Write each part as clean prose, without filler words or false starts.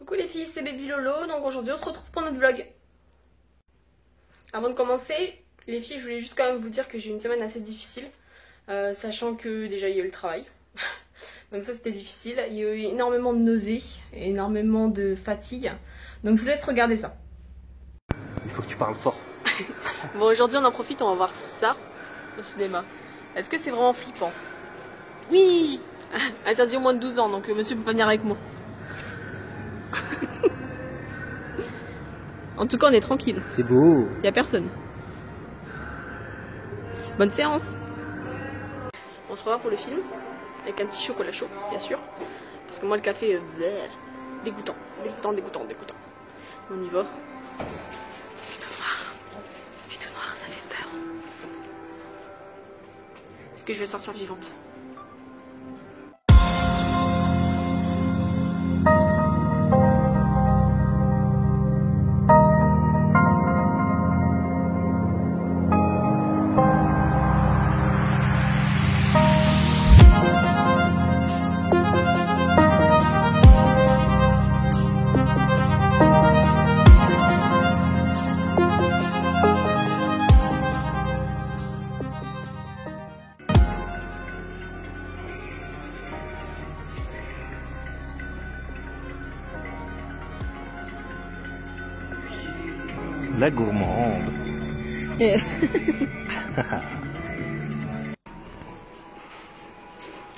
Coucou les filles, c'est Baby Lolo, donc aujourd'hui on se retrouve pour notre vlog. Avant de commencer, les filles, je voulais juste quand même vous dire que j'ai eu une semaine assez difficile, sachant que déjà il y a eu le travail, donc ça c'était difficile, il y a eu énormément de nausées, énormément de fatigue, donc je vous laisse regarder ça. Il faut que tu parles fort. Bon, aujourd'hui on en profite, on va voir ça au cinéma. Est-ce que c'est vraiment flippant? Oui. Interdit au moins de 12 ans, donc monsieur peut pas venir avec moi. En tout cas, on est tranquille. C'est beau. Y a personne. Bonne séance. On se prépare pour le film avec un petit chocolat chaud, bien sûr. Parce que moi, le café, dégoûtant, dégoûtant. On y va. Puis tout noir, ça fait peur. Est-ce que je vais sortir vivante? La gourmande.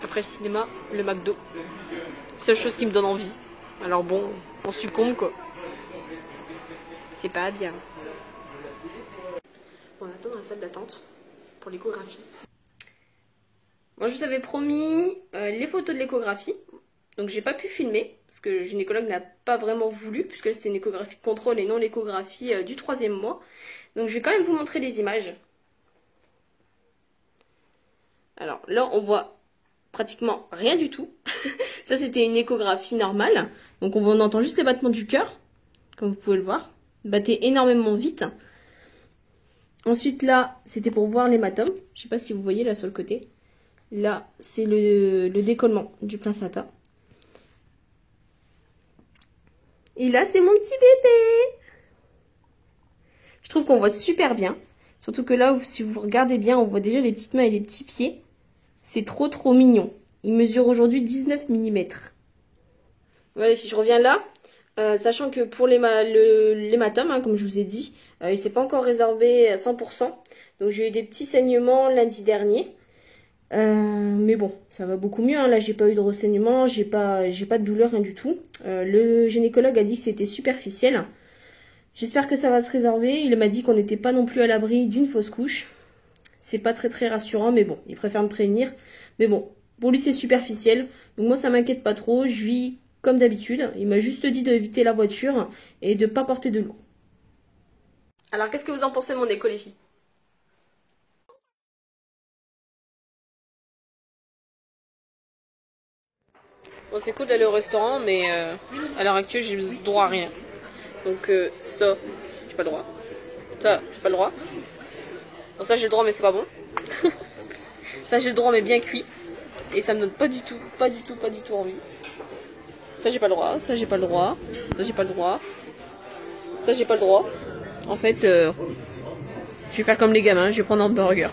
Après le cinéma, le McDo. Seule chose qui me donne envie. Alors bon, on succombe quoi. C'est pas bien. On attend dans la salle d'attente pour l'échographie. Moi je vous avais promis les photos de l'échographie. Donc j'ai pas pu filmer parce que le gynécologue n'a pas vraiment voulu puisque c'était une échographie de contrôle et non l'échographie du 3e mois. Donc je vais quand même vous montrer les images. Alors là on voit pratiquement rien du tout. Ça c'était une échographie normale. Donc on entend juste les battements du cœur, comme vous pouvez le voir. Battait énormément vite. Ensuite là c'était pour voir l'hématome. Je sais pas si vous voyez là sur le côté. Là c'est le décollement du placenta. Et là, c'est mon petit bébé. Je trouve qu'on voit super bien. Surtout que là, si vous regardez bien, on voit déjà les petites mains et les petits pieds. C'est trop mignon. Il mesure aujourd'hui 19 mm. Voilà, si je reviens là, sachant que pour l'hématome, hein, comme je vous ai dit, il s'est pas encore résorbé à 100%. Donc j'ai eu des petits saignements lundi dernier. Mais bon, ça va beaucoup mieux, hein. Là j'ai pas eu de renseignements, j'ai pas de douleur, rien du tout. Le gynécologue a dit que c'était superficiel. J'espère que ça va se résorber. Il m'a dit qu'on n'était pas non plus à l'abri d'une fausse couche. C'est pas très rassurant, mais bon, il préfère me prévenir. Mais bon, pour lui c'est superficiel, donc moi ça m'inquiète pas trop, je vis comme d'habitude. Il m'a juste dit d'éviter la voiture et de pas porter de lourd. Alors qu'est-ce que vous en pensez de mon écho les filles? Bon, c'est cool d'aller au restaurant, mais à l'heure actuelle, j'ai droit à rien. Donc ça, j'ai pas le droit. Ça, j'ai pas le droit. Bon, ça, j'ai le droit, mais c'est pas bon. Ça, j'ai le droit, mais bien cuit. Et ça me donne pas du tout envie. Ça, j'ai pas le droit. Ça, j'ai pas le droit. Ça, j'ai pas le droit. Ça, j'ai pas le droit. En fait, je vais faire comme les gamins, je vais prendre un burger.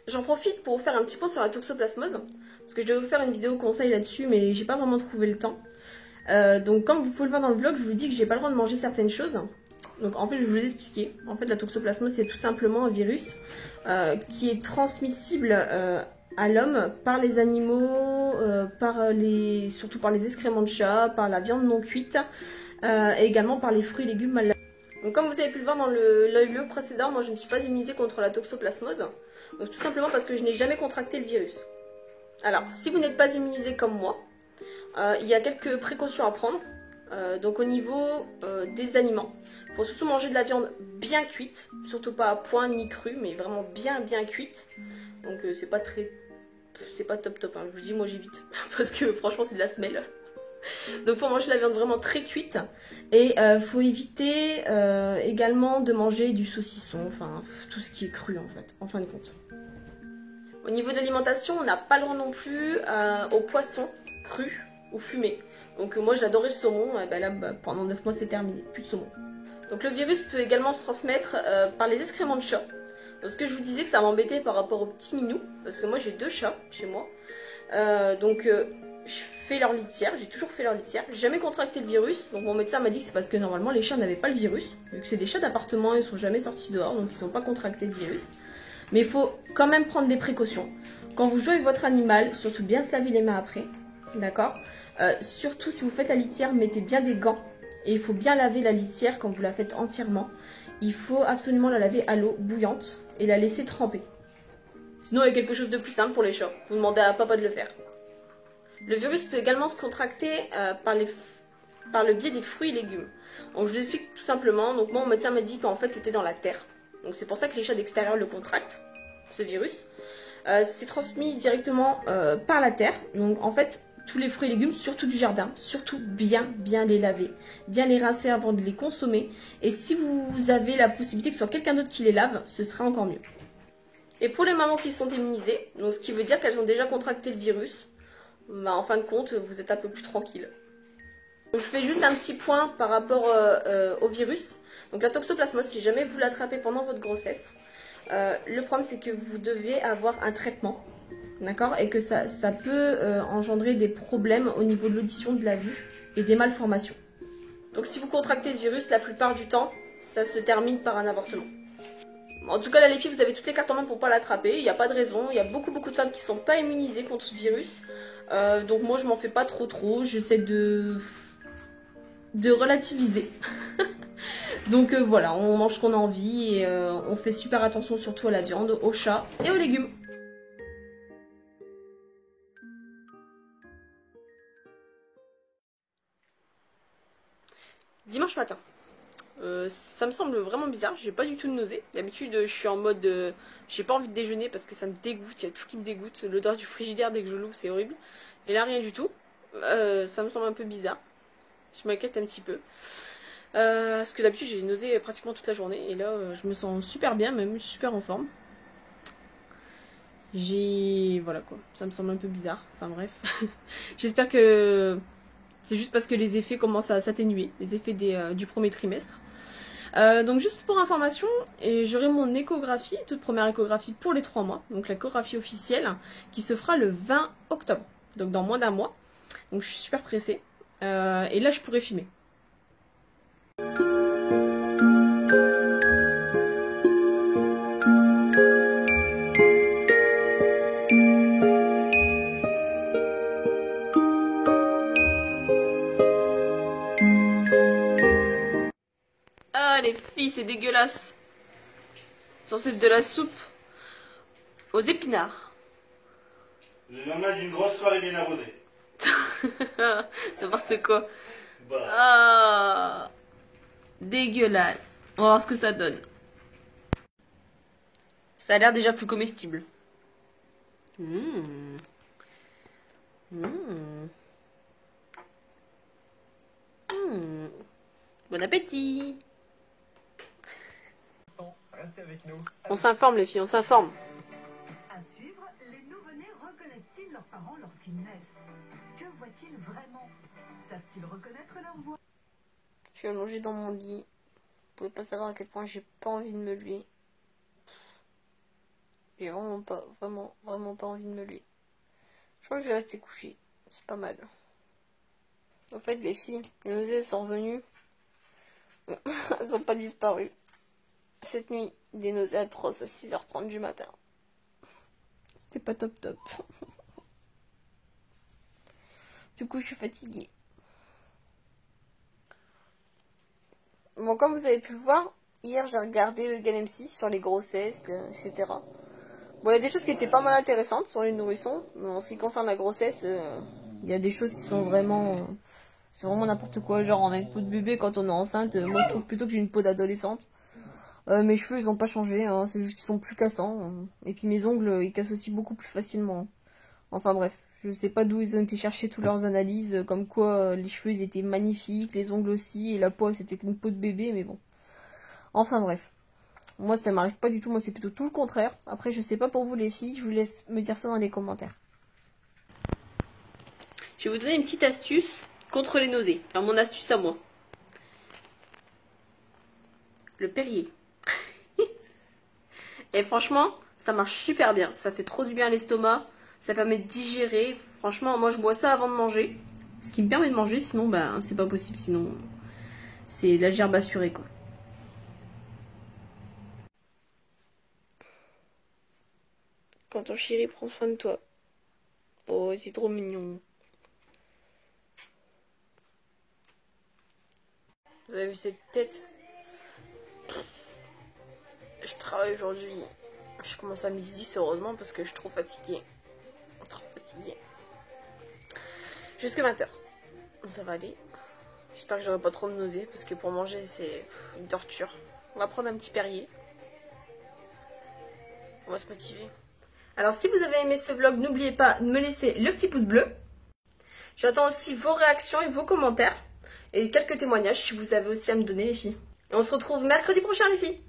J'en profite pour vous faire un petit point sur la toxoplasmose, parce que je devais vous faire une vidéo conseil là-dessus, mais j'ai pas vraiment trouvé le temps. Donc comme vous pouvez le voir dans le vlog, je vous dis que j'ai pas le droit de manger certaines choses. Donc en fait, je vais vous expliquer. En fait, la toxoplasmose, c'est tout simplement un virus qui est transmissible à l'homme par les animaux, surtout par les excréments de chat, par la viande non cuite, et également par les fruits et légumes mal lavés. Donc comme vous avez pu le voir dans le vlog précédent, moi je ne suis pas immunisée contre la toxoplasmose. Donc tout simplement parce que je n'ai jamais contracté le virus. Alors, si vous n'êtes pas immunisé comme moi, il y a quelques précautions à prendre. Donc au niveau des aliments, il faut surtout manger de la viande bien cuite, surtout pas à point ni crue, mais vraiment bien cuite. Donc c'est pas top, hein. Je vous dis, moi j'évite parce que franchement c'est de la semelle. Donc pour manger de la viande vraiment très cuite. Et faut éviter également de manger du saucisson, enfin tout ce qui est cru en fait, en fin de compte. Au niveau de l'alimentation, on n'a pas le droit non plus aux poissons crus. ou fumé. Donc moi j'adorais le saumon, et ben là pendant 9 mois c'est terminé, plus de saumon. Donc le virus peut également se transmettre par les excréments de chat. Parce que je vous disais que ça m'embêtait par rapport aux petits minous, parce que moi j'ai 2 chats chez moi. Je fais leur litière, j'ai toujours fait leur litière, j'ai jamais contracté le virus, donc mon médecin m'a dit que c'est parce que normalement les chats n'avaient pas le virus, vu que c'est des chats d'appartement, ils sont jamais sortis dehors, donc ils n'ont pas contracté le virus. Mais il faut quand même prendre des précautions. Quand vous jouez avec votre animal, surtout bien se laver les mains après, d'accord. Surtout si vous faites la litière, mettez bien des gants, et il faut bien laver la litière quand vous la faites entièrement. Il faut absolument la laver à l'eau bouillante et la laisser tremper. Sinon il y a quelque chose de plus simple pour les chats, vous demandez à papa de le faire. Le virus peut également se contracter par le biais des fruits et légumes. Donc je vous explique tout simplement. Donc moi, mon médecin m'a dit qu'en fait c'était dans la terre. Donc c'est pour ça que les chats d'extérieur le contractent, ce virus. C'est transmis directement par la terre. Donc en fait, tous les fruits et légumes, surtout du jardin, surtout bien les laver, bien les rincer avant de les consommer. Et si vous avez la possibilité que ce soit quelqu'un d'autre qui les lave, ce sera encore mieux. Et pour les mamans qui sont immunisées, donc ce qui veut dire qu'elles ont déjà contracté le virus, bah, en fin de compte, vous êtes un peu plus tranquille. Donc, je fais juste un petit point par rapport au virus. Donc la toxoplasmose, si jamais vous l'attrapez pendant votre grossesse, le problème c'est que vous devez avoir un traitement, d'accord, et que ça peut engendrer des problèmes au niveau de l'audition, de la vue et des malformations. Donc si vous contractez ce virus, la plupart du temps, ça se termine par un avortement. En tout cas, là, les filles, vous avez toutes les cartes en main pour pas l'attraper. Il n'y a pas de raison. Il y a beaucoup de femmes qui sont pas immunisées contre ce virus. Donc moi, je m'en fais pas trop. J'essaie de relativiser. Donc voilà, on mange ce qu'on a envie et on fait super attention surtout à la viande, aux chats et aux légumes. Dimanche matin. Ça me semble vraiment bizarre, j'ai pas du tout de nausée. D'habitude je suis en mode j'ai pas envie de déjeuner parce que ça me dégoûte, il y a tout qui me dégoûte. L'odeur du frigidaire dès que je l'ouvre c'est horrible. Et là rien du tout. Ça me semble un peu bizarre. Je m'inquiète un petit peu. Parce que d'habitude j'ai des nausées pratiquement toute la journée. Et là je me sens super bien, même super en forme. Voilà quoi, ça me semble un peu bizarre. Enfin bref. J'espère que c'est juste parce que les effets commencent à s'atténuer, les effets du premier trimestre. Donc juste pour information, j'aurai mon échographie, toute première échographie pour les 3 mois, donc l'échographie officielle, qui se fera le 20 octobre, donc dans moins d'1 mois. Donc je suis super pressée, et là je pourrai filmer. Ah les filles, c'est dégueulasse. C'est censé être de la soupe aux épinards. Le lendemain d'une grosse soirée bien arrosée. N'importe quoi. Bah. Ah, dégueulasse. On va voir ce que ça donne. Ça a l'air déjà plus comestible. Bon appétit. Restez avec nous. On s'informe les filles, on s'informe. À suivre, les nouveau-nés reconnaissent-ils leurs parents lorsqu'ils naissent? Que voient-ils vraiment? Savent-ils reconnaître leur voix? Je suis allongée dans mon lit. Vous pouvez pas savoir à quel point j'ai pas envie de me lever. J'ai vraiment pas envie de me lever. Je crois que je vais rester couchée. C'est pas mal. En fait, les filles, les nausées sont revenues. Elles sont pas disparues. Cette nuit, des nausées atroces à 6h30 du matin. C'était pas top. Du coup, je suis fatiguée. Bon, comme vous avez pu le voir, hier j'ai regardé Egan M6 sur les grossesses, etc. Bon, il y a des choses qui étaient pas mal intéressantes sur les nourrissons. Mais en ce qui concerne la grossesse, il y a des choses qui sont vraiment... c'est vraiment n'importe quoi. Genre, on a une peau de bébé quand on est enceinte. Moi, je trouve plutôt que j'ai une peau d'adolescente. Mes cheveux, ils ont pas changé. Hein, c'est juste qu'ils sont plus cassants. Et puis mes ongles, ils cassent aussi beaucoup plus facilement. Enfin bref, je sais pas d'où ils ont été chercher toutes leurs analyses. Comme quoi, les cheveux, ils étaient magnifiques. Les ongles aussi. Et la peau, c'était une peau de bébé. Mais bon. Enfin bref. Moi, ça m'arrive pas du tout. Moi, c'est plutôt tout le contraire. Après, je sais pas pour vous les filles. Je vous laisse me dire ça dans les commentaires. Je vais vous donner une petite astuce contre les nausées. Alors mon astuce à moi. Le Perrier. Et franchement, ça marche super bien. Ça fait trop du bien à l'estomac. Ça permet de digérer. Franchement, moi je bois ça avant de manger. Ce qui me permet de manger, sinon bah c'est pas possible. Sinon, c'est la gerbe assurée quoi. Quand ton chéri prend soin de toi. Oh, c'est trop mignon. Vous avez vu cette tête? Je travaille aujourd'hui. Je commence à midi 10 heureusement parce que je suis trop fatiguée. Trop fatiguée. Jusque 20h. Ça va aller. J'espère que j'aurai pas trop de nausées parce que pour manger c'est une torture. On va prendre un petit Perrier. On va se motiver. Alors si vous avez aimé ce vlog, n'oubliez pas de me laisser le petit pouce bleu. J'attends aussi vos réactions et vos commentaires. Et quelques témoignages si vous avez aussi à me donner les filles. Et on se retrouve mercredi prochain les filles.